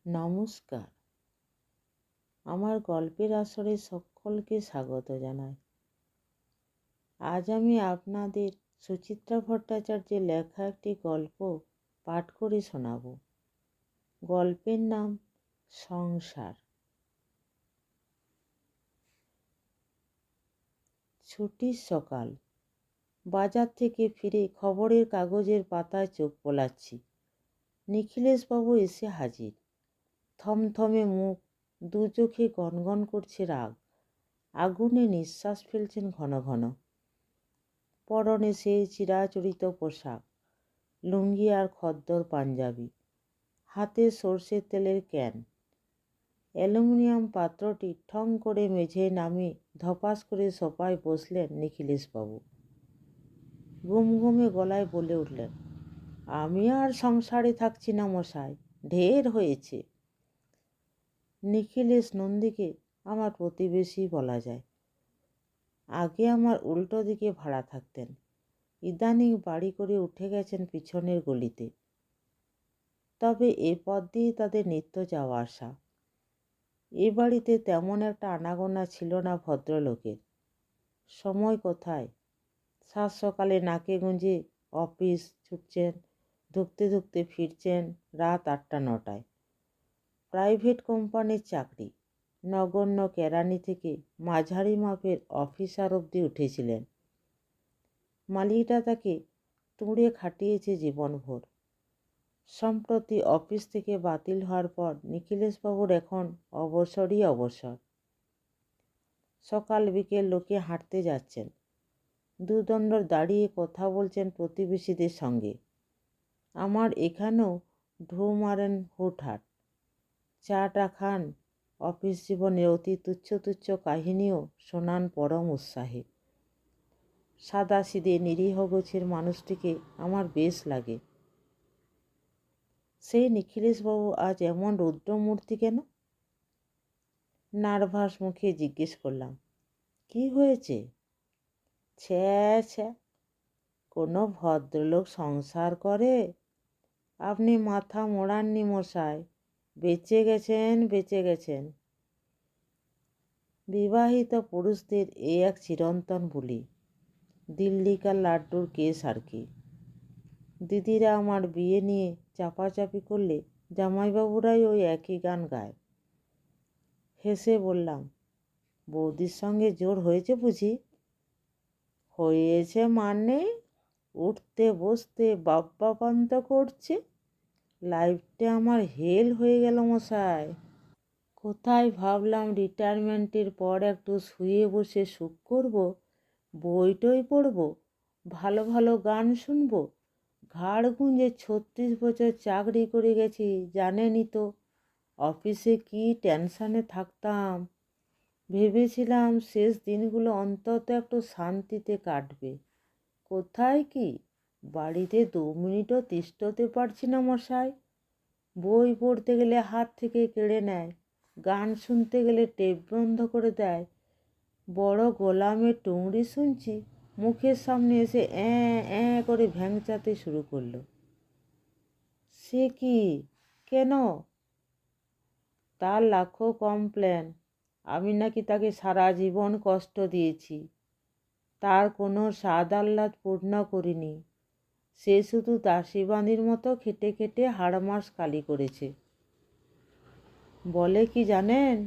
নমস্কার। আমার গল্পের আসরে সকলকে স্বাগত জানাই। আজ আমি আপনাদের সুচিত্রা ভট্টাচার্যের লেখা একটি গল্প পাঠ করে শোনাব। গল্পের নাম সংসার। ছুটির সকাল। বাজার থেকে ফিরে খবরের কাগজের পাতায় চোখ বোলাচ্ছি। নিখিলেশবাবু এসে হাজির। থমথমে মুখ, দু চোখে গনগন করছে রাগ। আগুনে নিঃশ্বাস ফেলছেন ঘন ঘন। পরনে সেই চিরাচরিত পোশাক, লুঙ্গি আর খদ্দর পাঞ্জাবি, হাতে সর্ষের তেলের ক্যান। অ্যালুমিনিয়াম পাত্রটি ঠং করে মেঝেয় নামিয়ে ধপাস করে সোফায় বসলেন নিখিলেশবাবু। গুমগুমে গলায় বলে উঠলেন, আমি আর সংসারে থাকছি না মশাই, ঢের হয়েছে। নিখিলেশ নন্দীকে আমার প্রতিবেশী বলা যায়। আগে আমার উল্টো দিকে ভাড়া থাকতেন, ইদানিং বাড়ি করে উঠে গেছেন পিছনের গলিতে। তবে এ পথ দিয়ে তাদের নিত্য যাওয়া আসা। এ বাড়িতে তেমন একটা আনাগোনা ছিল না ভদ্রলোকের। সময় কোথায়? সাত সকালে নাকে গুঁজে অফিস ছুটছেন, ধুকতে ধুকতে ফিরছেন রাত 8টা-9টায়। প্রাইভেট কোম্পানির চাকরি। নগণ্য কেরানি থেকে মাঝারি মাপের অফিসার অবধি উঠেছিলেন। মালিকটা তাকে তুঁড়ে খাটিয়েছে জীবনভর। সম্প্রতি অফিস থেকে বাতিল হওয়ার পর নিখিলেশবাবুর এখন অবসরই অবসর। সকাল বিকেল লোকে হাঁটতে যাচ্ছেন, দুদণ্ড দাঁড়িয়ে কথা বলছেন প্রতিবেশীদের সঙ্গে। আমার এখানেও ঢু মারেন হুটহাট। চাটা খান, অফিস জীবনের অতি তুচ্ছ তুচ্ছ কাহিনীও শোনান পরম উৎসাহে। সাদাসিধে নিরীহ গোছের মানুষটিকে আমার বেশ লাগে। সেই নিখিলেশবাবু আজ এমন রুদ্রমূর্তি কেন? নার্ভাস মুখে জিজ্ঞেস করলাম, কি হয়েছে? ছ্যা ছ্যা, কোনো ভদ্রলোক সংসার করে? আপনি মাথা মোড়াননি মশাই, বেঁচে গেছেন বেঁচে গেছেন। বিবাহিত পুরুষদের এ এক চিরন্তন বুলি। দিল্লিকার লাড্ডুর কেস আর কি। দিদিরা আমার বিয়ে নিয়ে চাপাচাপি করলে জামাইবাবুরাই ওই একই গান গায়। হেসে বললাম, বৌদির সঙ্গে জোর হয়েছে বুঝি? হয়েছে মানে উঠতে বসতে বাপ্পাপান্ত করছে। লাইফটা আমার হেল হয়ে গেল মশাই। কোথায় ভাবলাম রিটায়ারমেন্টের পর একটু শুয়ে বসে সুখ করব, বই টই পড়ব, ভালো ভালো গান শুনব। ঘাড় গুঁজে 36 বছর চাকরি করে গেছি জানেনই তো। অফিসে কি টেনশানে থাকতাম। ভেবেছিলাম শেষ দিনগুলো অন্তত একটু শান্তিতে কাটবে। কোথায় কি, বাড়িতে 2 মিনিটও তিষ্ঠতে পারছি না মশাই। বই পড়তে গেলে হাত থেকে কেড়ে নেয়, গান শুনতে গেলে টেপ বন্ধ করে দেয়। বড় গোলামের টুংরি শুনছি, মুখের সামনে এসে অ্যাঁ অ্যাঁ করে ভ্যাংচাতে শুরু করলো। সে কি? কেন? তার লাখো কমপ্লেন। আমি নাকি তাকে সারা জীবন কষ্ট দিয়েছি, তার কোনো স্বাদ আহ্লাদ পূর্ণ করিনি। সে শুধু দাসীবান্দির মতো খেটে খেটে হাড়মাস কালি করেছে। বলে কি জানেন,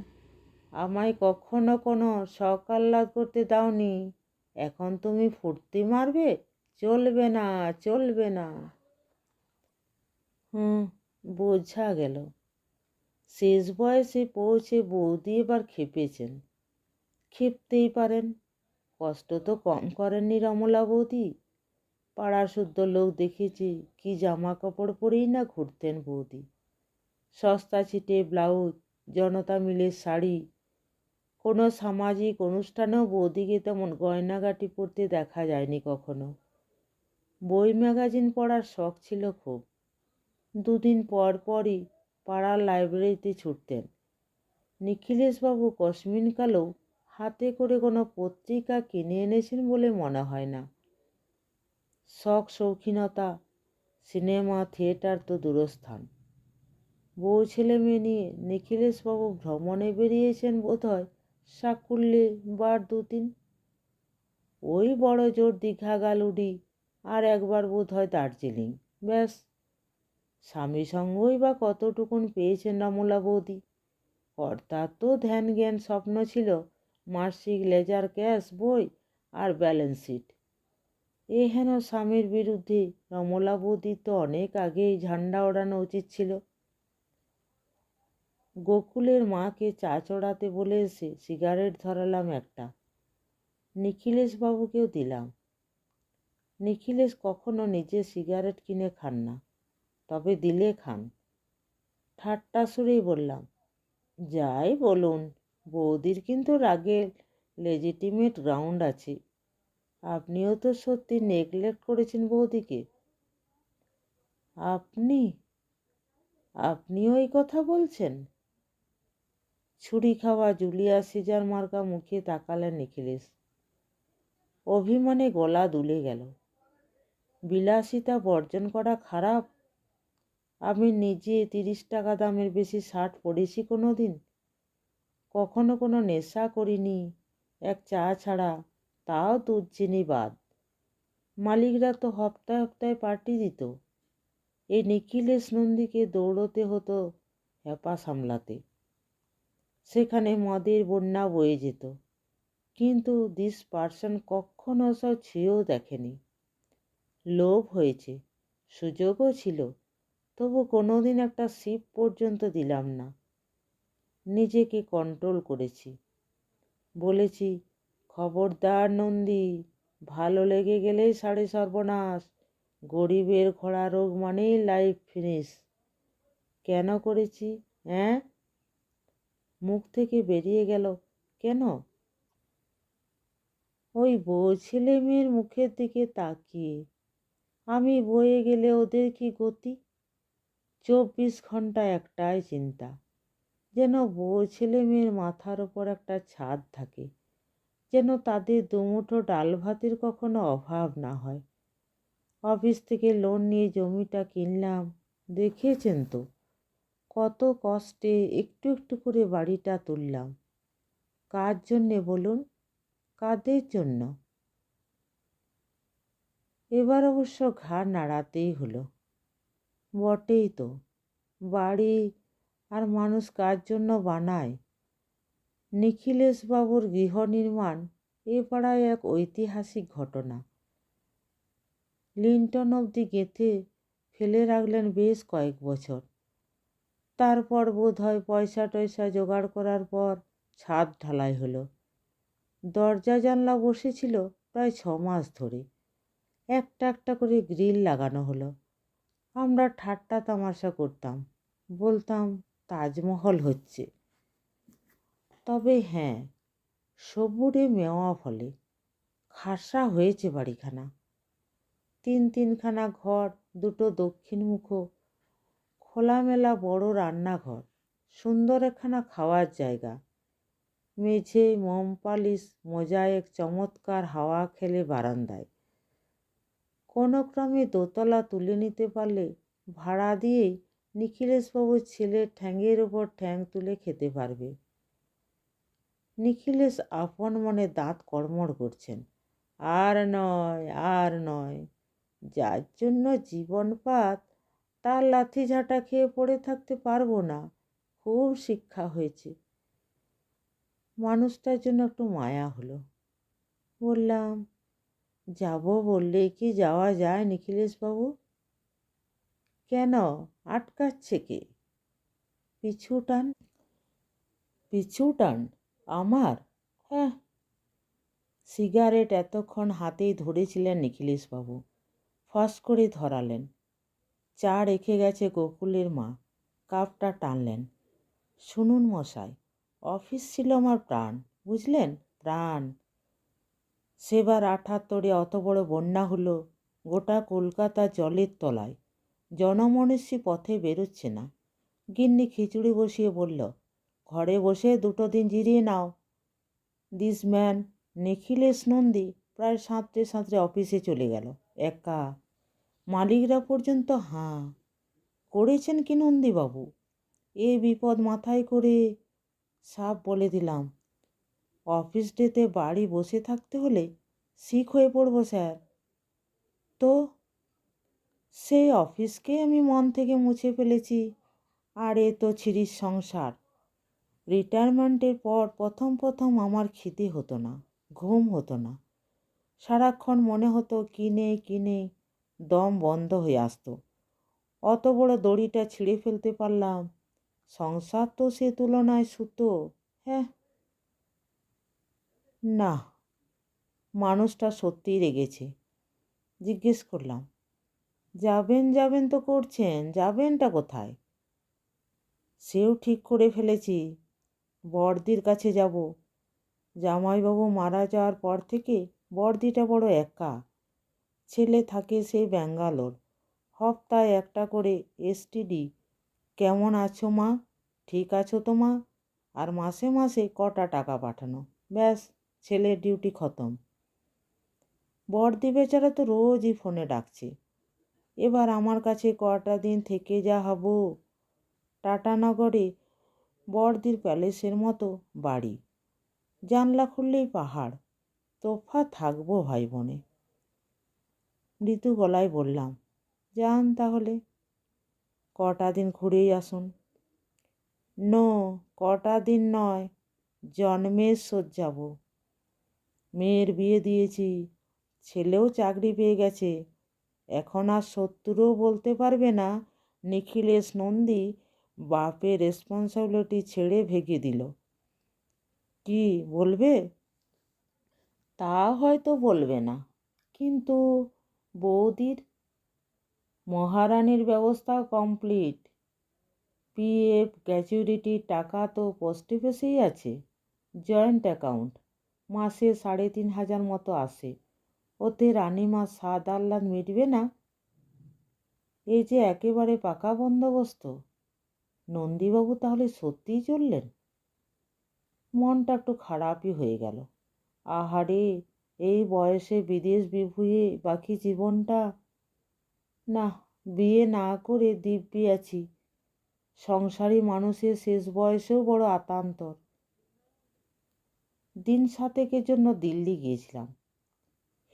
আমায় কখনো কোনো শখ আহ্লাদ করতে দাওনি, এখন তুমি ফুর্তি মারবে? চলবে না চলবে না। বোঝা গেল। শেষ বয়সে পৌঁছে বৌদি এবার খেপেছেন। খেপতেই পারেন, কষ্ট তো কম করেননি রমলা বৌদি। পাড়ার শুদ্ধ লোক দেখেছি কি জামা কাপড় পরেই না ঘুরতেন বৌদি। সস্তা ছিটে ব্লাউজ, জনতা মিলের শাড়ি। কোনো সামাজিক অনুষ্ঠানেও বৌদিকে তেমন গয়নাগাটি পরতে দেখা যায়নি কখনো। বই ম্যাগাজিন পড়ার শখ ছিল খুব। 2 দিন পর পরই পাড়ার লাইব্রেরিতে ছুটতেন। নিখিলেশবাবু কস্মিনকালেও হাতে করে কোনো পত্রিকা কিনে এনেছেন বলে মনে হয় না। শখ শৌখিনতা, সিনেমা থিয়েটার তো দূরস্থান। বউ ছেলে মেয়ে নিয়ে নিখিলেশবাবু ভ্রমণে বেরিয়েছেন বোধহয় সাকুল্যে বার 2-3। ওই বড় জোর দীঘা গালুডি, আর একবার বোধহয় দার্জিলিং। ব্যাস। স্বামী সঙ্গই বা কতটুকুন পেয়েছেন রমলা বৌদি। কর্তার তো ধ্যান জ্ঞান স্বপ্ন ছিল মাসিক লেজার ক্যাশ বই আর ব্যালেন্স শিট। এ হেন স্বামীর বিরুদ্ধে রমলা বৌদির তো অনেক আগেই ঝান্ডা ওড়ানো উচিত ছিল। গোকুলের মাকে চা চড়াতে বলে এসে সিগারেট ধরালাম একটা, নিখিলেশবাবুকেও দিলাম। নিখিলেশ কখনো নিজে সিগারেট কিনে খান না, তবে দিলে খান। ঠাট্টা সুরেই বললাম, যাই বলুন, বৌদির কিন্তু রাগের লেজিটিমেট গ্রাউন্ড আছে। আপনিও তো সত্যি নেগলেক্ট করেছেন বৌদিকে। আপনি আপনিও এই কথা বলছেন? ছুরি খাওয়া জুলিয়াস সিজার মার্কা মুখে তাকালেন নিখিলেশ। অভিমানে গলা দুলে গেল। বিলাসিতা বর্জন করা খারাপ? আমি নিজে 30 টাকা দামের বেশি শার্ট পরেছি কোনো দিন? কখনো কোনো নেশা করিনি, এক চা ছাড়া, তাও দুধ চিনি বাদ। মালিকরা তো হপ্তায় হপ্তায় পার্টি দিত। এই নিখিলেশ নন্দীকে দৌড়তে হতো হ্যাপা সামলাতে। সেখানে মদের বন্যা বয়ে যেত, কিন্তু দিস পার্সন কখনো সব ছুঁয়েও দেখেনি। লোভ হয়েছে, সুযোগও ছিল, তবু কোনোদিন একটা সিপ পর্যন্ত দিলাম না। নিজেকে কন্ট্রোল করেছি। বলেছি, খবরদার নন্দী, ভালো লেগে গেলেই সাড়ে সর্বনাশ। গরিবের খরা রোগ মানেই লাইফ ফিনিশ। কেন করেছি? হ্যাঁ? মুখ থেকে বেরিয়ে গেল কেন? ওই বউ ছেলে মেয়ের মুখের দিকে তাকিয়ে। আমি বয়ে গেলে ওদের কি গতি? 24 ঘন্টা একটাই চিন্তা, যেন বউ ছেলে মেয়ের মাথার ওপর একটা ছাদ থাকে, যেন তাদের দুমুঠো ডাল ভাতের কখনো অভাব না হয়। অফিস থেকে লোন নিয়ে জমিটা কিনলাম, দেখেছেন তো কত কষ্টে একটু একটু করে বাড়িটা তুললাম। কার জন্যে বলুন? কাদের জন্য? এবার অবশ্য ঘাড় নাড়াতেই হলো। বটেই তো, বাড়ি আর মানুষ কার জন্য বানায়? নিখিলেশবাবুর গৃহ নির্মাণ এ পাড়ায় এক ঐতিহাসিক ঘটনা। লিন্টন অবধি গেঁথে ফেলে রাখলেন বেশ কয়েক বছর। তারপর বোধ হয় পয়সা টয়সা জোগাড় করার পর ছাদ ঢালাই হলো। দরজা জানলা বসেছিল প্রায় 6 মাস ধরে। একটা একটা করে গ্রিল লাগানো হলো। আমরা ঠাট্টা তামাশা করতাম, বলতাম তাজমহল হচ্ছে। তবে হ্যাঁ, সবুরে মেওয়া ফলে খাসা হয়েছে বাড়িখানা। 3-3খানা ঘর, 2টো দক্ষিণমুখ, খোলামেলা বড় রান্নাঘর, সুন্দর একখানা খাওয়ার জায়গা, মেঝে মোম পালিশ মোজায়েক, চমৎকার হাওয়া খেলে বারান্দায়। কোনো ক্রমে দোতলা তুলে নিতে পারলে ভাড়া দিয়েই নিখিলেশবাবুর ছেলের ঠ্যাঙের ওপর ঠ্যাং তুলে খেতে পারবে। নিখিলেশ আপন মনে দাঁত কড়মড় করছেন। আর নয়, আর নয়। যার জন্য জীবনপাত, তার লাথি ঝাঁটা খেয়ে পড়ে থাকতে পারবো না। খুব শিক্ষা হয়েছে। মানুষটার জন্য একটু মায়া হলো। বললাম, যাব বললেই কি যাওয়া যায় নিখিলেশবাবু? কেন, আটকাচ্ছে কে? পিছু টান? পিছু টান? আমার? হ্যাঁ। সিগারেট এতক্ষণ হাতেই ধরেছিলেন নিখিলেশবাবু। ফস করে ধরালেন। চা রেখে গেছে গোকুলের মা। কাপটা টানলেন। শুনুন মশাই, অফিস ছিল আমার প্রাণ, বুঝলেন? প্রাণ। সেবার 78-এ অত বড় বন্যা হলো, গোটা কলকাতা জলের তলায়। জনমনস্বী পথে বেরোচ্ছে না। গিন্নি খিচুড়ি বসিয়ে বলল, ঘরে বসে 2 দিন জিরিয়ে নাও। দিস ম্যান নিখিলেশ নন্দী প্রায় সাঁতরে সাঁতরে অফিসে চলে গেল, একা। মালিকরা পর্যন্ত হাঁ করেছেন কি নন্দীবাবু? এ বিপদ মাথায় করে সাফ বলে দিলাম, অফিস ডেতে বাড়ি বসে থাকতে হলে সিক হয়ে পড়ব স্যার। তো সেই অফিসকে আমি মন থেকে মুছে ফেলেছি, আর এ তো ছিরিস সংসার। রিটায়ারমেন্টের পর প্রথম আমার খিদে হতো না, ঘুম হতো না, সারাক্ষণ মনে হতো কিনে দম বন্ধ হয়ে আসতো। অত বড় দড়িটা ছিঁড়ে ফেলতে পারলাম, সংসার তো সে তুলনায় সুতো। হ্যাঁ, না, মানুষটা সত্যিই রেগেছে। জিজ্ঞেস করলাম, যাবেন তো করছেন, যাবেনটা কোথায়? সেও ঠিক করে ফেলেছি, বড়দির কাছে যাব। জামাইবাবু মারা যাওয়ার পর থেকে বড়দিটা বড় একা। ছেলে থাকে সেই ব্যাঙ্গালোর, হপ্তায় একটা করে এসটিডি, কেমন আছো মা, ঠিক আছো তো মা, আর মাসে মাসে কটা টাকা পাঠানো, ব্যাস ছেলের ডিউটি খতম। বড়দি বেচারা তো রোজই ফোনে ডাকছে, এবার আমার কাছে কটা দিন থেকে যা হব। টাটানগরে বড়দির প্যালেসের মতো বাড়ি, জানলা খুললেই পাহাড়, তোফা থাকবো ভাই বোনে। মৃদু গলায় বললাম, যান তাহলে, কটা দিন ঘুরেই আসুন। নো, কটা দিন নয়, জন্মের শোধ যাব। মেয়ের বিয়ে দিয়েছি, ছেলেও চাকরি পেয়ে গেছে, এখন আর শত্রুও বলতে পারবে না নিখিলেশ নন্দী বাপের রেসপন্সিবিলিটি ছেড়ে ভেগে দিল। কি বলবে? তা হয়তো বলবে না, কিন্তু বৌদির মহারানীর ব্যবস্থা কমপ্লিট। পিএফ গ্র্যাচুইটির টাকা তো পোস্ট অফিসেই আছে, জয়েন্ট অ্যাকাউন্ট, মাসে ৩,৫০০ মতো আসে। ওতে রানিমার স্বাদ আহ্লাদ মিটবে না। এই যে একেবারে পাকা বন্দোবস্ত। নন্দীবাবু তাহলে সত্যিই চললেন? মনটা একটু খারাপই হয়ে গেল। আহারে, এই বয়সে বিদেশ বিভুঁইয়ে বাকি জীবনটা। না, বিয়ে না করে দিব্যি আছি। সংসারী মানুষের শেষ বয়সেও বড় আতান্তর। দিন 7 জন্য দিল্লি গিয়েছিলাম,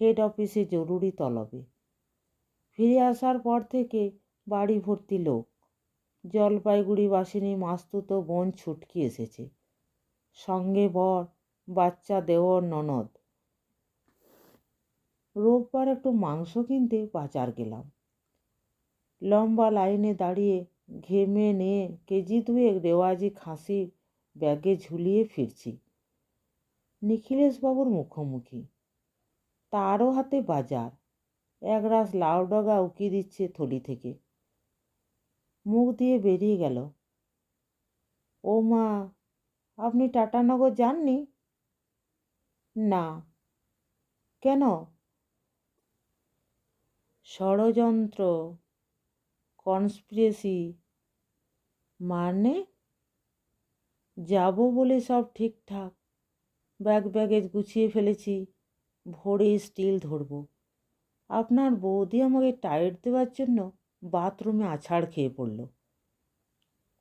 হেড অফিসে জরুরি তলবে। ফিরে আসার পর থেকে বাড়ি ভর্তি লোক। জলপাইগুড়ি বাসিনী মাস্তুতো বোন ছুটকি এসেছে, সঙ্গে বর, বাচ্চা, দেওর, ননদ। রোববার একটু মাংস কিনতে বাজার গেলাম। লম্বা লাইনে দাঁড়িয়ে ঘেমে নিয়ে কেজি 2 রেওয়াজি খাসি ব্যাগে ঝুলিয়ে ফিরছি। নিখিলেশবাবুর মুখোমুখি, তারও হাতে বাজার, একরাশ লাউ ডগা উকি দিচ্ছে থলি থেকে। মুখ দিয়ে বেরিয়ে গেল, ও মা, আপনি টাটানগর যাননি? না। কেন? ষড়যন্ত্র, কনস্পিরেসি। মানে? যাব বলে সব ঠিকঠাক, ব্যাগেজ গুছিয়ে ফেলেছি, ভোরে স্টিল ধরব। আপনার বৌদি আমাকে টাইট দেওয়ার জন্য বাথরুমে আছাড় খেয়ে পড়ল।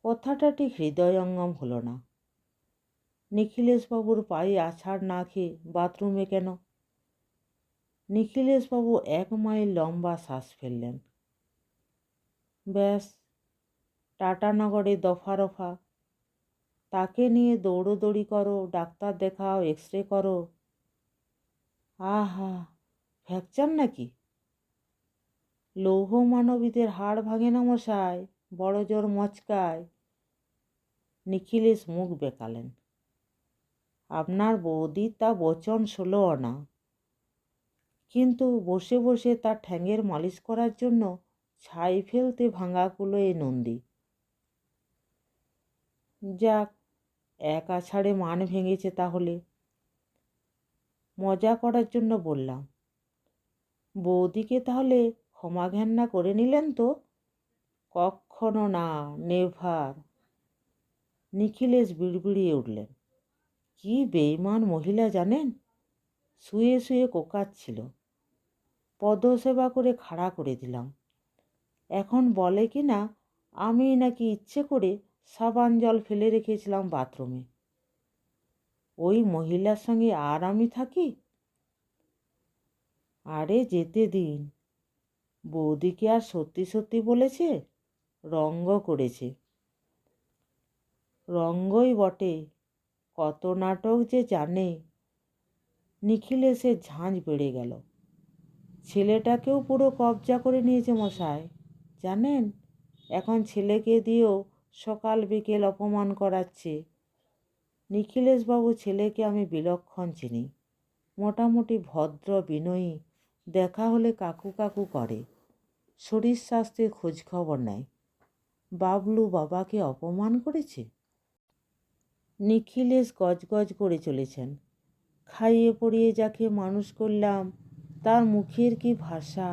কথাটা ঠিক হৃদয়ঙ্গম হলো না। নিখিলেশবাবুর পায়ে আছাড় না খেয়ে বাথরুমে কেন? নিখিলেশবাবু 1 মাইল লম্বা শ্বাস ফেললেন। ব্যাস, টাটানগরে দফা রফা। তাকে নিয়ে দৌড়োদৌড়ি করো, ডাক্তার দেখাও, এক্স-রে করো। আহা, ফ্র্যাকচার নাকি? লৌহ মানবীদের হাড় ভাঙে না মশাই, বড় জোর মচকায়। নিখিলেশ মুখ বেঁকালেন। আপনার বৌদি তা বচন 16 আনা, কিন্তু বসে বসে তার ঠ্যাঙের মালিশ করার জন্য ছাই ফেলতে ভাঙা কুলোয় নন্দী। যাক, এক আছাড়ে মান ভেঙেছে তাহলে। মজা করার জন্য বললাম, বৌদিকে তাহলে ক্ষমা ঘেন্না করে নিলেন তো? কখনো না, নেভার। নিখিলেশ বিড়বিড়িয়ে উঠলেন, কি বেইমান মহিলা জানেন? শুয়ে শুয়ে কোকাচ্ছিল, পদসেবা করে খাড়া করে দিলাম। এখন বলে কি না আমি নাকি ইচ্ছে করে সাবান জল ফেলে রেখেছিলাম বাথরুমে। ওই মহিলার সঙ্গে আর আমি থাকি? আরে যেতে দিন। বৌদিকে আর সত্যি সত্যি বলেছে? রঙ্গ করেছে। রঙ্গই বটে, কত নাটক যে জানে। নিখিলেশের ঝাঁঝ বেড়ে গেল। ছেলেটাকেও পুরো কবজা করে নিয়েছে মশাই, জানেন? এখন ছেলেকে দিয়েও সকাল বিকেল অপমান করাচ্ছে। নিখিলেশবাবু ছেলেকে আমি বিলক্ষণ চিনি। মোটামুটি ভদ্র, বিনয়ী, দেখা হলে কাকু কাকু করে, শরীর স্বাস্থ্যের খোঁজখবর নেয়। বাবলু বাবাকে অপমান করেছে? নিখিলেশ গজগজ করে চলেছেন। খাইয়ে পড়িয়ে যাকে মানুষ করলাম তার মুখের কি ভাষা!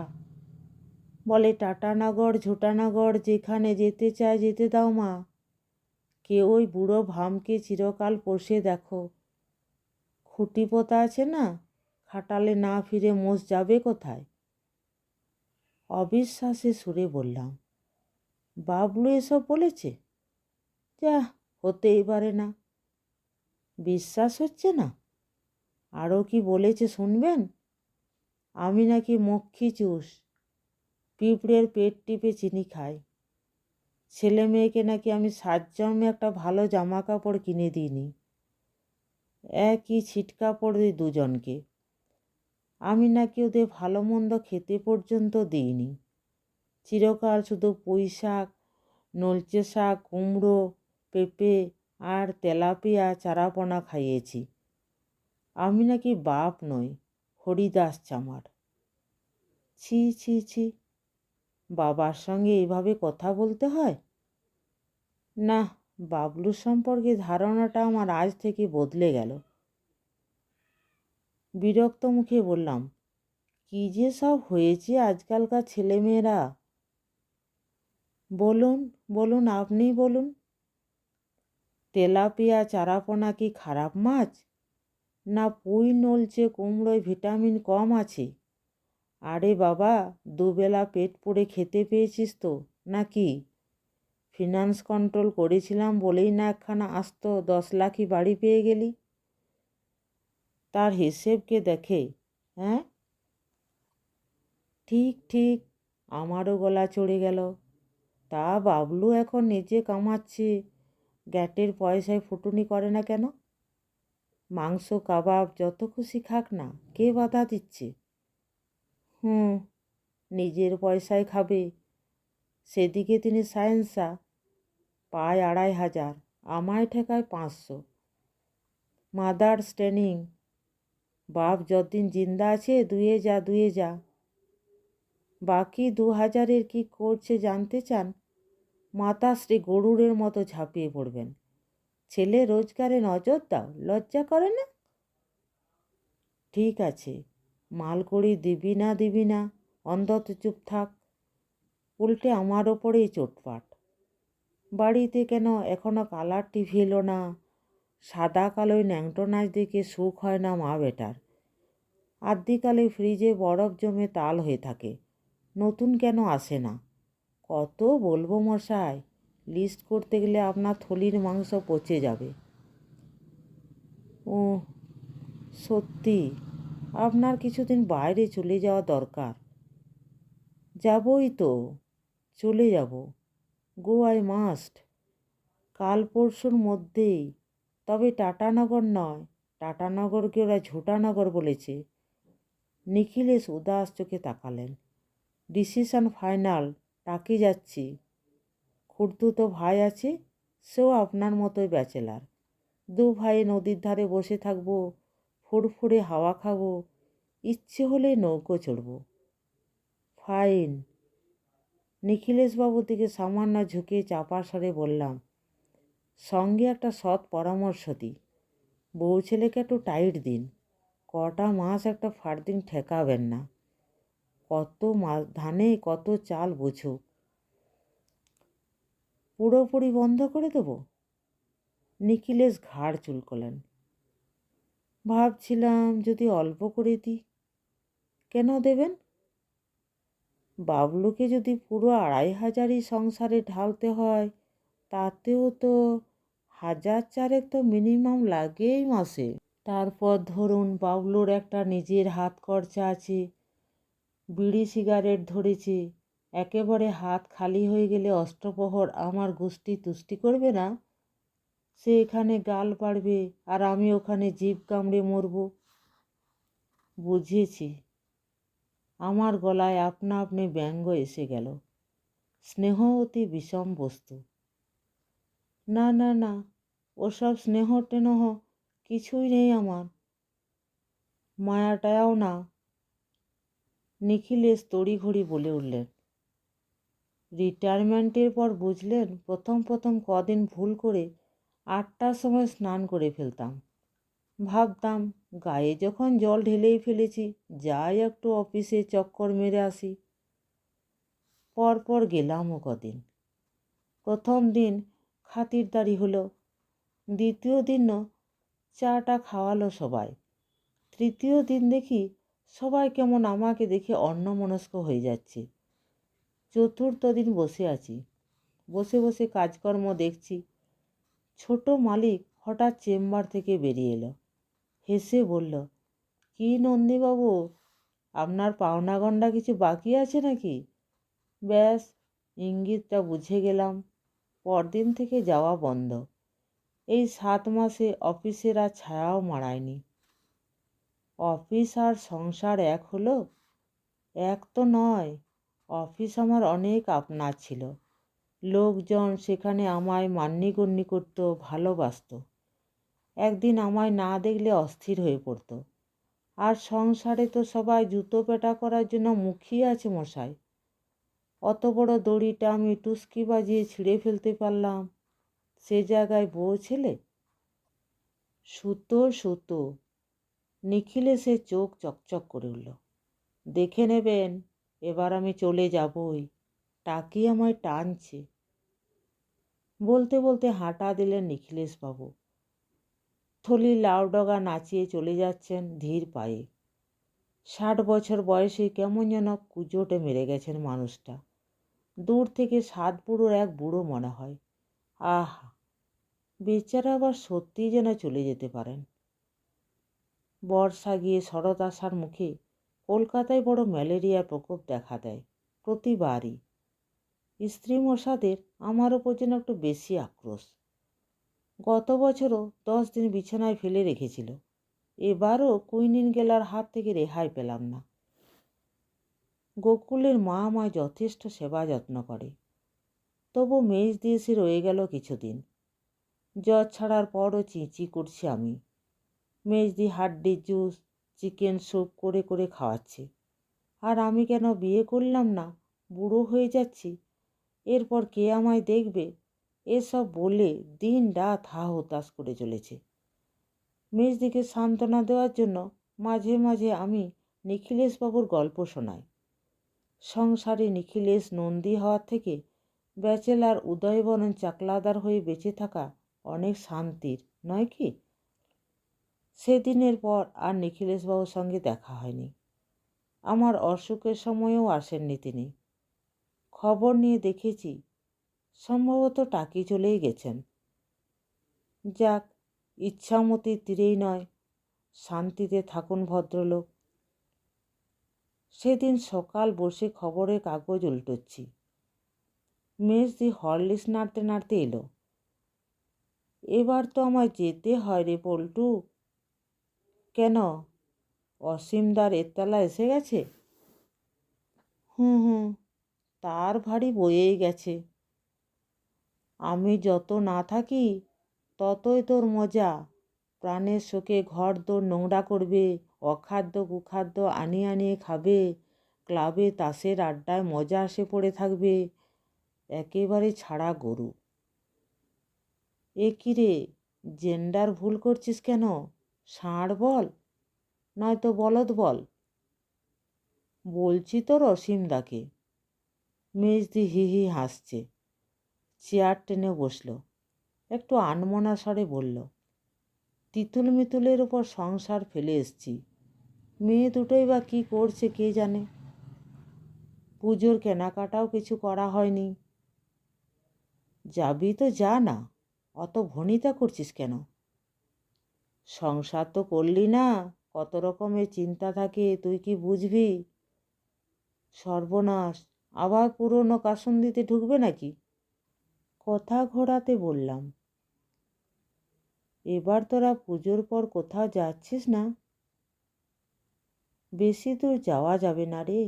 বলে টাটানগর ঝুটানগর, যেখানে যেতে চায় যেতে দাও মা। কে ওই বুড়ো ভামকে চিরকাল পোষে দেখো। খুঁটি পোতা আছে না, খাটালে না ফিরে মোষ যাবে কোথায়? অবিশ্বাসে সুরে বললাম, বাবলু এসব বলেছে? যা, হতেই পারে না। বিশ্বাস হচ্ছে না? আরও কি বলেছে শুনবেন? আমি নাকি মক্ষী চুষ, পিঁপড়ের পেট টিপে চিনি খাই। ছেলে মেয়েকে নাকি আমি সাত জন্মে একটা ভালো জামা কাপড় কিনে দিইনি। একই ছিটকা পড়ে দুজনকে। আমি নাকি ওদের ভালো মন্দ খেতে পর্যন্ত দিইনি। চিরকাল শুধু পুঁই শাক, নলচে শাক, কুমড়ো, পেঁপে আর তেলাপিয়া চারাপোনা খাইয়েছি। আমি নাকি বাপ নই, হরিদাস চামার। ছি ছি ছি, বাবার সঙ্গে এইভাবে কথা বলতে হয়? না, বাবলুর সম্পর্কে ধারণাটা আমার আজ থেকে বদলে গেল। বিরক্ত মুখে বললাম, কী যে সব হয়েছে আজকালকার ছেলেমেয়েরা! বলুন বলুন, আপনিই বলুন। তেলাপিয়া চারাপোনা কি খারাপ মাছ? না পুঁই নলচে কুমড়োয় ভিটামিন কম আছে? আরে বাবা, দুবেলা পেট পুড়ে খেতে পেয়েছিস তো নাকি? ফিনান্স কন্ট্রোল করেছিলাম বলেই না একখানা আস্ত 10 লাখই বাড়ি পেয়ে গেলি। তার হিসেবকে দেখে, হ্যাঁ? ঠিক ঠিক, আমারও গলা চড়ে গেল। তা বাবলু এখন নিজে কামাচ্ছে, গ্যাটের পয়সায় ফুটুনি করে না কেন? মাংস কাবাব যত খুশি খাক না, কে বাধা দিচ্ছে? হুম, নিজের পয়সায় খাবে। সেদিকে তিনি সায়েন্সা, পায় 2,500, আমায় ঠেকায় 500। মাদার্স ট্রেনিং, বাপ যতদিন জিন্দা আছে দুয়ে যা দুয়ে যা। বাকি 2,000-এর কী করছে জানতে চান? মাতাশ্রী গরুরের মতো ঝাঁপিয়ে পড়বেন। ছেলে রোজগারে নজর দাও, লজ্জা করে না? ঠিক আছে, মাল করি দিবি না দিবি না, অন্তত চুপ থাক। উল্টে আমার ওপরেই চোটপাট। বাড়িতে কেন এখনও কালার টিভি এলো না? সাদা কালোয় ন্যাংটো নাচ দেখে সুখ হয় না মা বেটার। আদ্যিকালে ফ্রিজে বরফ জমে তাল হয়ে থাকে, নতুন কেন আসে না? কত বলবো মশাই, লিস্ট করতে গেলে আপনার থলির মাংস পচে যাবে। ও সত্যি, আপনার কিছুদিন বাইরে চলে যাওয়া দরকার। যাবই তো, চলে যাব। গো আই মাস্ট। কাল পরশুর মধ্যেই। তবে টাটানগর নয়, টাটানগরকে ওরা ঝুটানগর বলেছে। নিখিলেশ উদাস চোখে তাকালেন। ডিসিশন ফাইনাল, টাকি যাচ্ছি। খুড়তুতো ভাই আছে, সেও আপনার মতোই ব্যাচেলার। দু ভাই নদীর ধারে বসে থাকবো, ফুরফুরে হাওয়া খাবো, ইচ্ছে হলে নৌকো চড়ব। ফাইন। নিখিলেশবাবুর দিকে সামান্য ঝুঁকে চাপা স্বরে বললাম, সঙ্গে একটা সৎ পরামর্শ দিই। বউ ছেলেকে একটু টাইট দিন। কটা মাস একটা ফার্দিন ঠেকাবেন না। কত মাস ধানে কত চাল বুঝুক। পুরোপুরি বন্ধ করে দেব? নিখিলেশ ঘাড় চুলকোলেন। ভাবছিলাম যদি অল্প করে দিই। কেন দেবেন? বাবলুকে যদি পুরো 2,500-ই সংসারে ঢালতে হয়, তাতেও তো 1,000 তো মিনিমাম লাগেই মাসে। তারপর ধরুন বাবলুর একটা নিজের হাত খরচা আছে, বিড়ি সিগারেট ধরেছে। একেবারে হাত খালি হয়ে গেলে অষ্টপ্রহর আমার গুষ্টি তুষ্টি করবে না? সে এখানে গাল পাড়বে আর আমি ওখানে জিভ কামড়ে মরব। বুঝেছি। আমার গলায় আপনা আপনি ব্যঙ্গ এসে গেল। স্নেহ অতি বিষম বস্তু। না না না, ওসব স্নেহ টেনহ কিছুই নেই আমার, মায়াটাও না। নিখিলেশ তড়িঘড়ি বলে উঠলেন। রিটায়ারমেন্টের পর বুঝলেন, প্রথম প্রথম কদিন ভুল করে 8টার সময় স্নান করে ফেলতাম। ভাবতাম গায়ে যখন জল ঢেলেই ফেলেছি, যাই একটু অফিসে চক্কর মেরে আসি। পরপর গেলামও কদিন। প্রথম দিন খাতিরদারি হলো, দ্বিতীয় দিনও চাটা খাওয়ালো সবাই। তৃতীয় দিন দেখি সবাই কেমন আমাকে দেখে অন্যমনস্ক হয়ে যাচ্ছে। চতুর্থ দিন বসে আছি, বসে বসে কাজকর্ম দেখছি। ছোট মালিক হঠাৎ চেম্বার থেকে বেরিয়ে এলো, হেসে বলল, কি নন্দীবাবু, আপনার পাওনা গন্ডা কিছু বাকি আছে নাকি? ব্যাস, ইঙ্গিতটা বুঝে গেলাম। পরদিন থেকে যাওয়া বন্ধ। এই 7 মাসে অফিসের আর ছায়াও মাড়ায়নি। অফিস আর সংসার এক হলো? এক তো নয়। অফিস আমার অনেক আপনার ছিল। লোকজন সেখানে আমায় মান্যিগণ্যি করত, ভালোবাসত। একদিন আমায় না দেখলে অস্থির হয়ে পড়ত। আর সংসারে তো সবাই জুতো পেটা করার জন্য মুখিয়ে আছে মশাই। অত বড় দড়িটা আমি টুসকি বাজিয়ে ছিঁড়ে ফেলতে পারলাম, সে জায়গায় বউ ছেলে। সুতো সুতো। নিখিলেশের চোখ চকচক করে উঠল। দেখে নেবেন, এবার আমি চলে যাবই, টাকি আমায় টানছে। বলতে বলতে হাঁটা দিলেন নিখিলেশবাবু। থলি লাউডগা নাচিয়ে চলে যাচ্ছেন ধীর পায়ে। 60 বছর বয়সে কেমন যেন কুজোটে মেরে গেছেন মানুষটা। দূর থেকে 7 বুড়োর এক বুড়ো মনে হয়। আহ, বেচারা আবার সত্যিই যেন চলে যেতে পারেন। বর্ষা গিয়ে শরৎ আসার মুখে কলকাতায় বড় ম্যালেরিয়ার প্রকোপ দেখা দেয় প্রতিবারই। স্ত্রী মশাদের আমার ওপর যেন একটু বেশি আক্রোশ। গত বছরও 10 দিন বিছানায় ফেলে রেখেছিল। এবারও কুইনিন গেলার হাত থেকে রেহাই পেলাম না। গোকুলের মা আমায় যথেষ্ট সেবা যত্ন করে, তবু মেজ দিয়ে সে রয়ে গেল কিছুদিন। জ্বর ছাড়ার পরও চিঁচি করছি আমি। মেজদি হাড্ডির জুস, চিকেন স্যুপ করে করে খাওয়াচ্ছে। আর আমি কেন বিয়ে করলাম না, বুড়ো হয়ে যাচ্ছি, এরপর কে আমায় দেখবে, এসব বলে দিন রাত হা হতাশ করে চলেছে। মেজদিকে সান্ত্বনা দেওয়ার জন্য মাঝে মাঝে আমি নিখিলেশবাবুর গল্প শোনাই। সংসারে নিখিলেশ নন্দী হওয়ার থেকে ব্যাচেলার উদয়বরণ চাকলাদার হয়ে বেঁচে থাকা অনেক শান্তির, নয় কি? সেদিনের পর আর নিখিলেশবাবুর সঙ্গে দেখা হয়নি। আমার অসুখের সময়েও আসেননি তিনি। খবর নিয়ে দেখেছি সম্ভবত টাকি চলেই গেছেন। যাক, ইচ্ছামতির তীরেই নয়, শান্তিতে থাকুন ভদ্রলোক। সেদিন সকাল বসে খবরের কাগজ উল্টোচ্ছি। মেজদি হরলিক্স নাড়তে নাড়তে এলো। এবার তো আমায় যেতে হয় রে পল্টু। কেন, অসীমদার এতলা এসে গেছে? হুম, তার ভারী বয়েই গেছে। আমি যত না থাকি ততই তোর মজা। প্রাণের শোকে ঘর দোর নোংরা করবে, অখাদ্য কুখাদ্য আনিয়ে আনিয়ে খাবে, ক্লাবে তাসের আড্ডায় মজা আসে পড়ে থাকবে, একেবারে ছাড়া গরু। এ কি রে, জেন্ডার ভুল করছিস কেন? ষাঁড় বল, নয়তো বলদ বল। বলছি তোর অসীমদাকে। মেজদি হি হি হাসছে। চেয়ার টেনে বসল। একটু আনমনা স্বরে বলল, তিতুল মিতুলের ওপর সংসার ফেলে এসছি। মেয়ে দুটোই বা কী করছে কে জানে। পুজোর কেনাকাটাও কিছু করা হয়নি। যাবি তো যা না, অত ভনিতা করছিস কেন? সংসার তো করলি না, কত রকমের চিন্তা থাকে, তুই কি বুঝবি? সর্বনাশ, আবার পুরনো কাসুন্দিতে ঢুকবে নাকি? কথা ঘোরাতে বললাম, এবার তোরা পুজোর পর কোথাও যাচ্ছিস না? বেশি দূর যাওয়া যাবে না রে,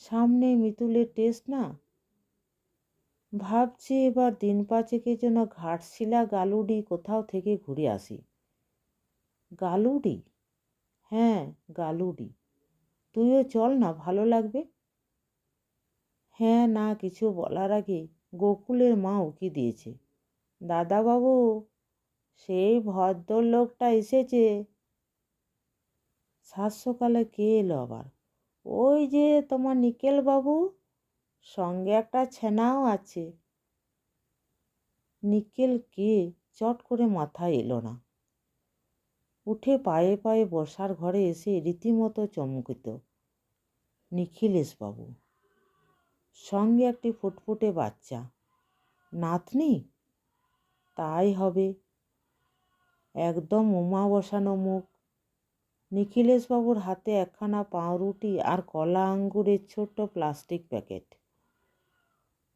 সামনে মিতুলের টেস্ট না। ভাবছি এবার দিন পাঁচেকের জন্য ঘাটশিলা গালুডি কোথাও থেকে ঘুরে আসি। গালুডি? হ্যাঁ, গালুডি। তুইও চল না, ভালো লাগবে। হ্যাঁ না কিছু বলার আগে গোকুলের মা উকি দিয়েছে। দাদাবাবু, সেই ভদ্রলোকটা এসেছে। সাত সকালে কে এলো আবার? ওই যে তোমার নিকেল বাবু, সঙ্গে একটা ছেনাও আছে। নিকেল কে? চট করে মাথায় এলো না। উঠে পায়ে পায়ে বসার ঘরে এসে রীতিমতো চমকিত। নিখিলেশবাবু, সঙ্গে একটি ফুটফুটে বাচ্চা। নাতনি? তাই হবে। একদম উমা বসানো মুখ। নিখিলেশবাবুর হাতে একখানা পাউরুটি আর কলা আঙ্গুরের ছোট্ট প্লাস্টিক প্যাকেট।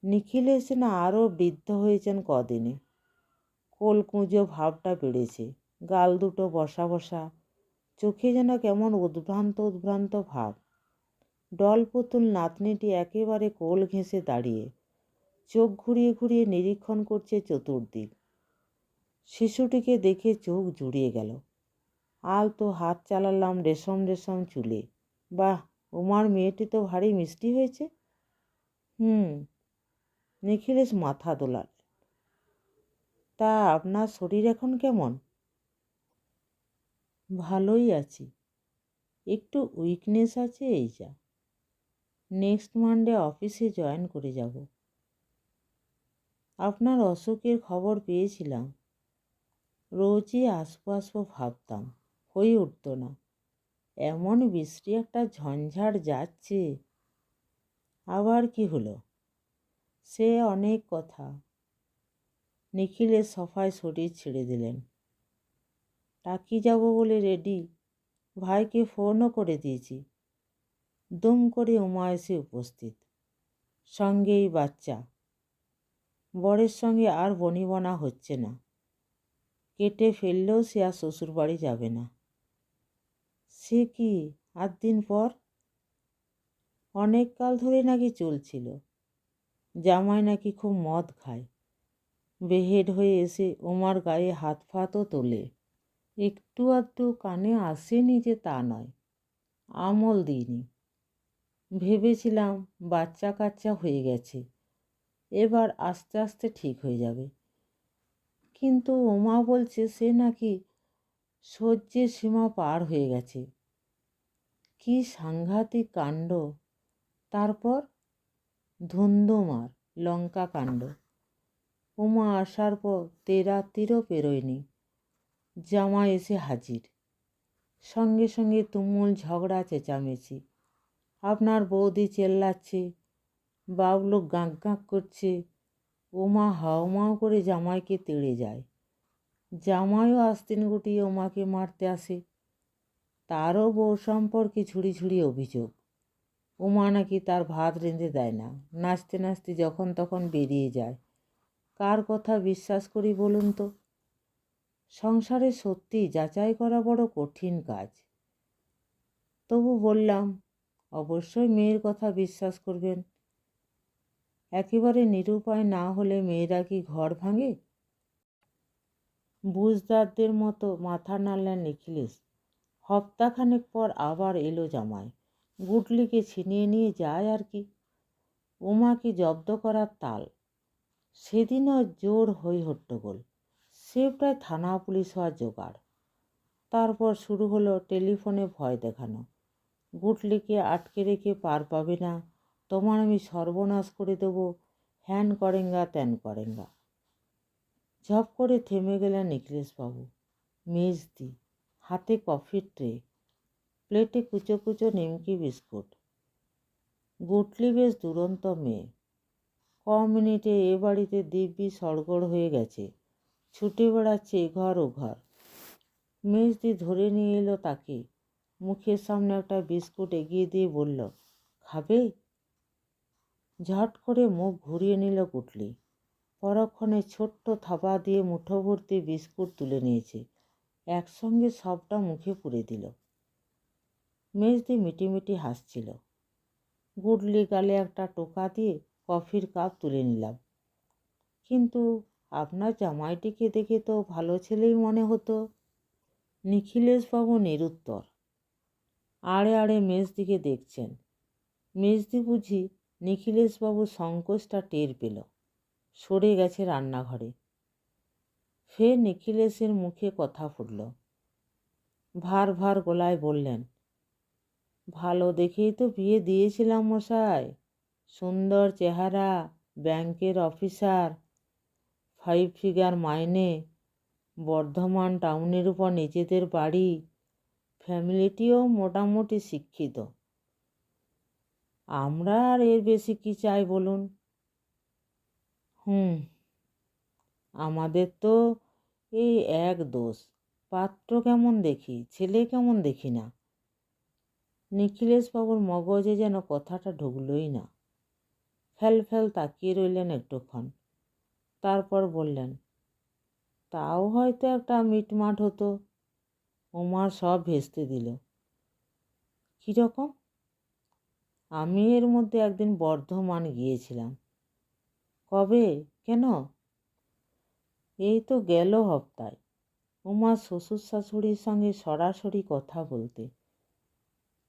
নিখিলেশ না আরও বৃদ্ধ হয়েছেন কদিনে। কোলকুঁজো ভাবটা বেড়েছে, গাল দুটো বসা বসা, চোখে যেন কেমন উদ্ভ্রান্ত উদ্ভ্রান্ত ভাব। ডল পুতুল নাতনিটি একেবারে কোল ঘেঁষে দাঁড়িয়ে, চোখ ঘুরিয়ে ঘুরিয়ে নিরীক্ষণ করছে চতুর্দিক। শিশুটিকে দেখে চোখ জুড়িয়ে গেল। আলতো হাত চালালাম রেশম রেশম চুলে। বাহ, উমার মেয়েটি তো ভারী মিষ্টি হয়েছে। নিখিলেশ মাথা দোলাল। তা আপনার শরীর এখন কেমন? ভালোই আছি, একটু উইকনেস আছে, এই যা। নেক্সট মানডে অফিসে জয়েন করে যাব। আপনার অসুখের খবর পেয়েছিলাম। রোজই আসবো আসবো ভাবতাম, হয়ে উঠত না। এমন বৃষ্টি একটা ঝঞ্ঝাট যাচ্ছে। আবার কি হলো? সে অনেক কথা। নিখিলের সফায় শরীর ছেড়ে দিলেন। টাকি যাব বলে রেডি, ভাইকে ফোনও করে দিয়েছি। দুম করে উমা এসে উপস্থিত, সঙ্গেই বাচ্চা। বরের সঙ্গে আর বনিবনা হচ্ছে না। কেটে ফেললেও সে আর শ্বশুরবাড়ি যাবে না। সে কি 8 দিন পর? অনেক কাল ধরে নাকি চলছিল। জামাই নাকি খুব মদ খায়। বেহেড হয়ে এসে উমার গায়ে হাত ফাতও তোলে। একটু আধটু কানে আসেনি যে তা নয়, আমল দিইনি। ভেবেছিলাম বাচ্চা কাচ্চা হয়ে গেছে, এবার আস্তে আস্তে ঠিক হয়ে যাবে। কিন্তু উমা বলছে সে নাকি সহ্যের সীমা পার হয়ে গেছে। কি সাংঘাতিক কাণ্ড! তারপর ধুন্দুমার লঙ্কা কাণ্ড। উমা আসার পর রাত্রিরও পেরোয়নি, জামাই এসে হাজির। সঙ্গে সঙ্গে তুমুল ঝগড়া চেঁচামেচি। আপনার বৌদি চেল্লাচ্ছে, বাবলু গাঁক গাঁক করছে। উমা হাউমাউ করে জামাইকে তেড়ে যায়। জামাইও আস্তিন গুটিয়ে উমাকে মারতে আসে। তারও বউ সম্পর্কে ঝুড়ি ঝুড়ি অভিযোগ। উমা নাকি তার ভাত রেঁধে দেয় না, নাচতে নাচতে যখন তখন বেরিয়ে যায়। কার কথা বিশ্বাস করি বলুন তো? সংসারে সত্যি যাচাই করা বড় কঠিন কাজ। তবু বললাম, অবশ্যই মেয়ের কথা বিশ্বাস করবেন। একেবারে নিরুপায় না হলে মেয়েরা কি ঘর ভাঙে? বুঝদারদের মতো মাথা নাড়লেন নিখিলেশ। হপ্তাখানেক পর আবার এলো জামাই। গুটলিকে ছিনিয়ে নিয়ে যায় আর কি। উমাকে জব্দ করার তাল। সেদিনও জোর হই হট্টগোল। সে প্রায় থানা পুলিশ হওয়ার জোগাড়। তারপর শুরু হলো টেলিফোনে ভয় দেখানো। গুটলিকে আটকে রেখে পার পাবে না, তোমার আমি সর্বনাশ করে দেবো, হ্যান করেঙ্গা ত্যান করেঙ্গা। ঝপ করে থেমে গেলেন নিখিলেশবাবু। মেজদি, হাতে কফির ট্রে, প্লেটে কুচো কুচো নিমকি বিস্কুট। গুটলি বেশ দুরন্ত মেয়ে, মিনিটে এ বাড়িতে দিব্যি সড়গড় হয়ে গেছে, ছুটে বেড়াচ্ছে এঘর ওঘর। মেজদি ধরে নিয়ে এলো তাকে, মুখের সামনে একটা বিস্কুট এগিয়ে দিয়ে বলল, খাবে? ঝট করে মুখ ঘুরিয়ে নিল পুটলি। পরক্ষণে ছোট্ট থাবা দিয়ে মুঠো ভর্তি বিস্কুট তুলে নিয়েছে, একসঙ্গে সবটা মুখে পুরে দিল। মেজদি মিটিমিটি হাসছিল। গুডলি গালে একটা টোকা দিয়ে কফির কাপ তুলে নিলাম। কিন্তু আপনার জামাইটিকে দেখে তো ভালো ছেলেই মনে হতো। নিখিলেশবাবু নিরুত্তর। আড়ে আড়ে মেজদিকে দেখছেন। মেজদি বুঝি নিখিলেশবাবুর সংকোচটা টের পেল, সরে গেছে রান্নাঘরে। ফের নিখিলেশের মুখে কথা ফুটল। ভার ভার গলায় বললেন, ভালো দেখেই তো বিয়ে দিয়েছিলাম মশাই। সুন্দর চেহারা, ব্যাংকের অফিসার, 5 ফিগার মাইনে, বর্ধমান টাউনের উপর নিজেদের বাড়ি, ফ্যামিলিটিও মোটামুটি শিক্ষিত। আমরা আর এর বেশি কি চাই বলুন? আমাদের তো এই এক দোষ, পাত্র কেমন দেখি, ছেলে কেমন দেখি না। নিখিলেশবাবুর মগজে যেন কথাটা ঢুকলই না। ফ্যাল ফ্যাল তাকিয়ে রইলেন একটুক্ষণ, তারপর বললেন, তাও হয়তো একটা মিটমাট হতো। ওমার সব ভেস্তে দিল। কীরকম? আমি এর মধ্যে একদিন বর্ধমান গিয়েছিলাম। কবে? কেন? এই তো গেল হপ্তায়। ওমার শ্বশুর শাশুড়ির সঙ্গে সরাসরি কথা বলতে।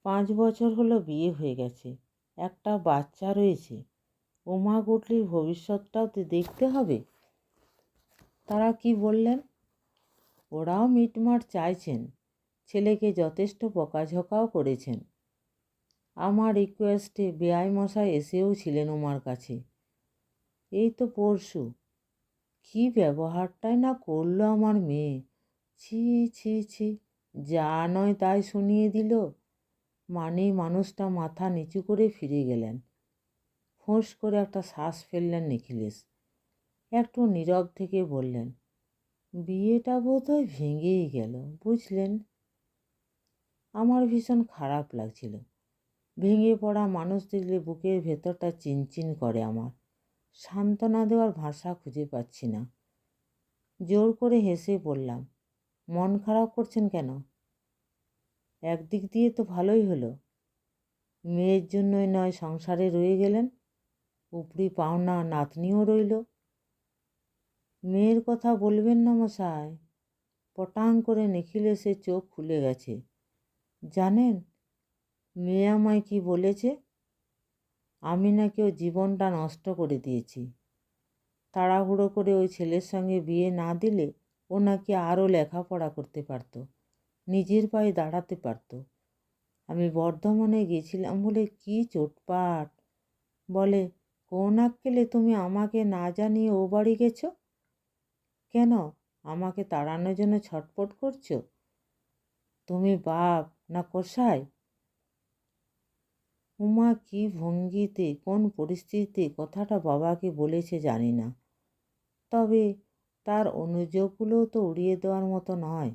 5 বছর হলো বিয়ে হয়ে গেছে, একটা বাচ্চা রয়েছে। ওমা গুটলির ভবিষ্যৎটাও তো দেখতে হবে। তারা কি বললেন? ওরাও মিটমাট চাইছেন, ছেলেকে যথেষ্ট বকাঝকাও করেছেন। আমার রিকোয়েস্টে বেয়াইমশাই এসেও ছিলেন ওমার কাছে। এই তো পরশু। কী ব্যবহারটাই না করলো আমার মেয়ে! ছি ছি ছি, যা নয় তাই শুনিয়ে দিল। মানেই মানুষটা মাথা নিচু করে ফিরে গেলেন। ফোঁস করে একটা শ্বাস ফেললেন নিখিলেশ। একটু নীরব থেকে বললেন, বিয়েটা বোধহয় ভেঙেই গেল, বুঝলেন? আমার ভীষণ খারাপ লাগছিল। ভেঙে পড়া মানুষ দেখলে বুকের ভেতরটা চিনচিন করে আমার। সান্ত্বনা দেওয়ার ভাষা খুঁজে পাচ্ছি না। জোর করে হেসে বললাম, মন খারাপ করছেন কেন? একদিক দিয়ে তো ভালোই হলো। মেয়ের জন্যই নয় সংসারে রয়ে গেলেন, উপরি পাওনা নাতনিও রইল। মেয়ের কথা বলবেন না মশাই। পটাং করে নিখিলেশের চোখ খুলে গেছে। জানেন মেয়ে আমায় কি বলেছে? আমি নাকি ওর জীবনটা নষ্ট করে দিয়েছি। তাড়াহুড়ো করে ওই ছেলের সঙ্গে বিয়ে না দিলে ও নাকি আরও লেখাপড়া করতে পারত, নিজের পায়ে দাঁড়াতে পারত। আমি বর্ধমানে গেছিলাম বলে কি চোটপাট। বলে, কোন আক্কেলে তুমি আমাকে না জানিয়ে ও বাড়ি গেছো? কেন আমাকে তাড়ানোর জন্য ছটফট করছো? তুমি বাপ না কসাই? উমা কি ভঙ্গিতে, কোন পরিস্থিতিতে কথাটা বাবাকে বলেছে জানি না, তবে তার অনুযোগগুলোও তো উড়িয়ে দেওয়ার মতো নয়।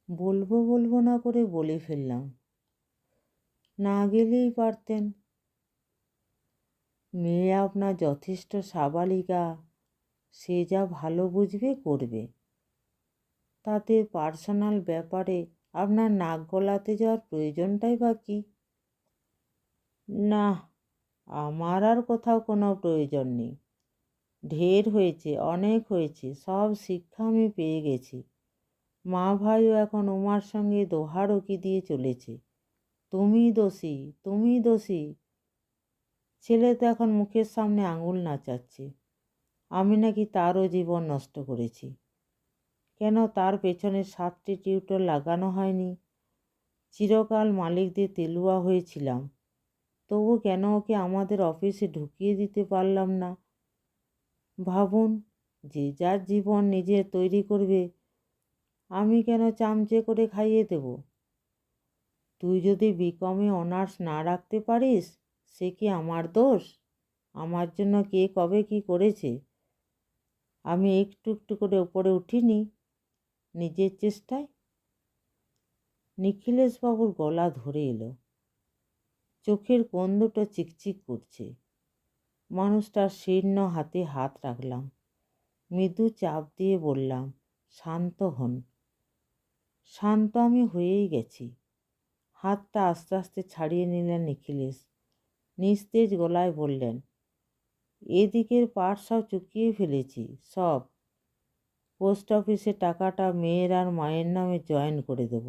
বলবো বলবো না করে বলে ফেললাম। না গেলেই পারতেন। মেয়ে আপনার যথেষ্ট সাবালিকা, সে যা ভালো বুঝবে করবে। তাতে পার্সোনাল ব্যাপারে আপনার নাক গলাতে যাওয়ার প্রয়োজনটাই বা কী? না, আমার আর কোথাও কোনো প্রয়োজন নেই। ঢের হয়েছে, অনেক হয়েছে, সব শিক্ষা আমি পেয়ে গেছি। মা ভাইও এখন উমার সঙ্গে দোহারকি দিয়ে চলেছে, তুমি দোষী, তুমি দোষী। ছেলে তো এখন মুখের সামনে আঙুল নাচাচ্ছে, আমি নাকি তারও জীবন নষ্ট করেছি। কেন তার পেছনে 7টি টিউটর লাগানো হয়নি? চিরকাল মালিকদের তেলুয়া হয়েছিলাম, তবু কেন ওকে আমাদের অফিসে ঢুকিয়ে দিতে পারলাম না? ভাবুন, যে যার জীবন নিজে তৈরি করবে, আমি কেন চামচে করে খাইয়ে দেব? তুই যদি বিকমে অনার্স না রাখতে পারিস, সে কি আমার দোষ? আমার জন্য কে কবে কি করেছে। আমি একটু একটু করে উপরে উঠিনি নিজের চেষ্টায়। নিখিলেশবাবুর গলা ধরে এলো, চোখের কোণ দুটো চিকচিক করছে। মানুষটার শীর্ণ হাতে হাত রাখলাম, মৃদু চাপ দিয়ে বললাম, শান্ত হন। শান্ত আমি হয়েই গেছি। হাতটা আস্তে আস্তে ছাড়িয়ে নিলেন নিখিলেশ। নিস্তেজ গলায় বললেন, এদিকের পাট সব চুকিয়ে ফেলেছি, সব। পোস্ট অফিসে টাকাটা মেয়ের আর মায়ের নামে জয়েন করে দেব।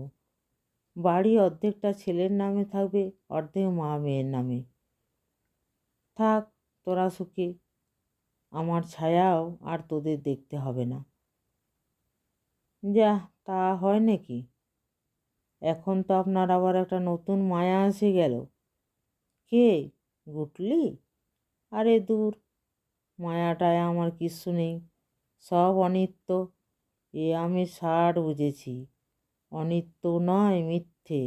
বাড়ি অর্ধেকটা ছেলের নামে থাকবে, অর্ধেক মা মেয়ের নামে। থাক তোরা সুখে, আমার ছায়াও আর তোদের দেখতে হবে না। যা, তা হয় নাকি? এখন তো আপনার আবার একটা নতুন মায়া এসে গেল। কে? গুটলি? আরে দূর, মায়াটায় আমার কিচ্ছু নেই, সব অনিত্য। এ আমি ষাট বুঝেছি। অনিত্য নয়, মিথ্যে,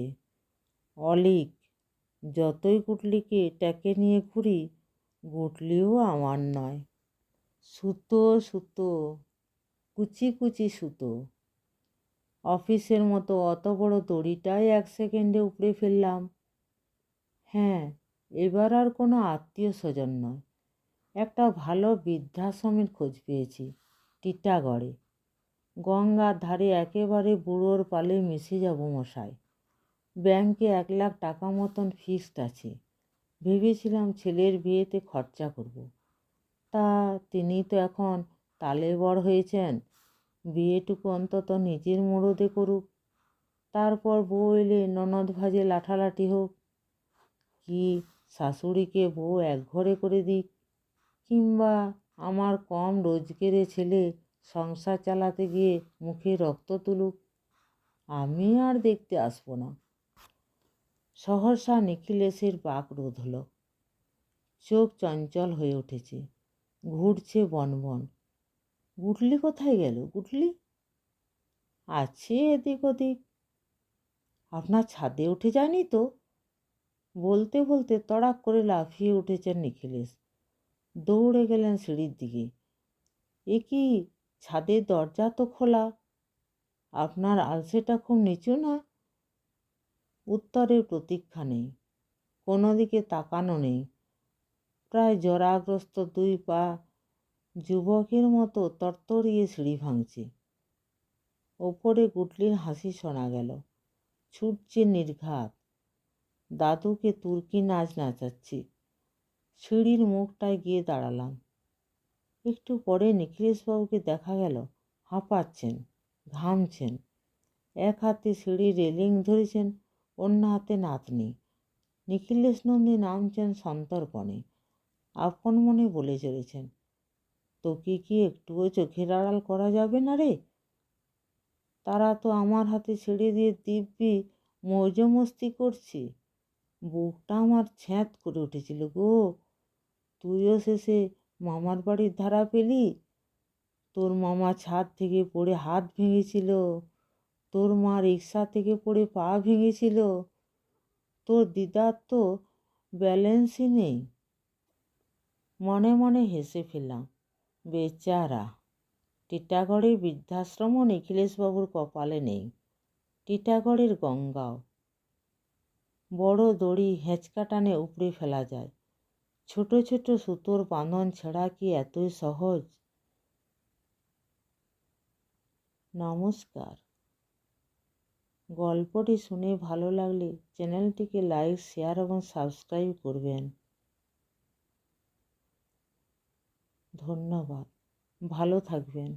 অলিক। যতই গুটলিকে ট্যাকে নিয়ে ঘুরি, গুটলিও আমার নয়। সুতো সুতো, কুচি কুচি সুতো। অফিসের মতো অত বড় দড়িটাই 1 সেকেন্ডে উপড়ে ফেললাম। হ্যাঁ, এবার আর কোনো আত্মীয় স্বজন নয়, একটা ভালো বৃদ্ধাশ্রমের খোঁজ পেয়েছি টিটাগড়ে। গঙ্গার ধারে একেবারে বুড়োর পালে মিশে যাব মশাই। ব্যাংকে 1 লাখ টাকা মতন ফিক্সড আছে। ভেবেছিলাম ছেলের বিয়েতে খরচা করব। তা তিনি তো এখন তালে বড় হয়েছেন, বিয়েটুকু অন্তত নিজের মুরদে করুক। তারপর বউ এলে ননদ ভাজে লাঠালাঠি হোক, কি শাশুড়িকে বউ একঘরে করে দিক, কিংবা আমার কম রোজগেরে ছেলে সংসার চালাতে গিয়ে মুখে রক্ত তুলুক। আমি আর দেখতে আসবো না। সহসা নিখিলেশের বাকরোধ হলো। চোখ চঞ্চল হয়ে উঠেছে, ঘুরছে বনবন। গুটলি কোথায় গেল? গুটলি আছে এদিক ওদিক। আপনার ছাদে উঠে যায়নি তো? বলতে বলতে তড়াক করে লাফিয়ে উঠেছেন নিখিলেশ। দৌড়ে গেলেন সিঁড়ির দিকে। এ কি, ছাদের দরজা তো খোলা। আপনার আলসেটা খুব নিচু না? উত্তরের প্রতীক্ষা নেই, কোনো দিকে তাকানো নেই। প্রায় জরাগ্রস্ত 2 পা যুবকের মতো তরতরিয়ে সিঁড়ি ভাঙছে। ওপরে গুটলির হাসি শোনা গেল, ছুটছে নির্ঘাত। দাদুকে তুর্কি নাচ নাচাচ্ছি। সিঁড়ির মুখটায় গিয়ে দাঁড়ালাম। একটু পরে নিখিলেশবাবুকে দেখা গেল, হাঁপাচ্ছেন, ঘামছেন। এক হাতে সিঁড়ির রেলিং ধরেছেন, অন্য হাতে নাতনি। নিখিলেশ নন্দী নামছেন সন্তর্পণে, আপন মনে বলে চলেছেন, তোকে কি একটুও চোখের আড়াল করা যাবে না রে? তারা তো আমার হাতে ছেড়ে দিয়ে দিব্যি মৌজ মস্তি করছি। বুকটা আমার ছ্যাঁত করে উঠেছিল গো। তুইও শেষে মামার বাড়ির ধারা পেলি। তোর মামা ছাদ থেকে পড়ে হাত ভেঙেছিল, তোর মা রিক্সা থেকে পড়ে পা ভেঙেছিল, তোর দিদার তো ব্যালেন্সই নেই। মনে মনে হেসে ফেললাম, বেচারা। টিটাগড়ের বৃদ্ধাশ্রমও নিখিলেশবাবুর কপালে নেই, টিটাগড়ের গঙ্গাও। বড় দড়ি হেঁচকা টানে উপড়ে ফেলা যায়, ছোট ছোট সুতোর বাঁধন ছেঁড়া কি এতই সহজ? নমস্কার। গল্পটি শুনে ভালো লাগলে চ্যানেলটিকে লাইক, শেয়ার এবং সাবস্ক্রাইব করবেন। ধন্যবাদ। ভালো থাকবেন।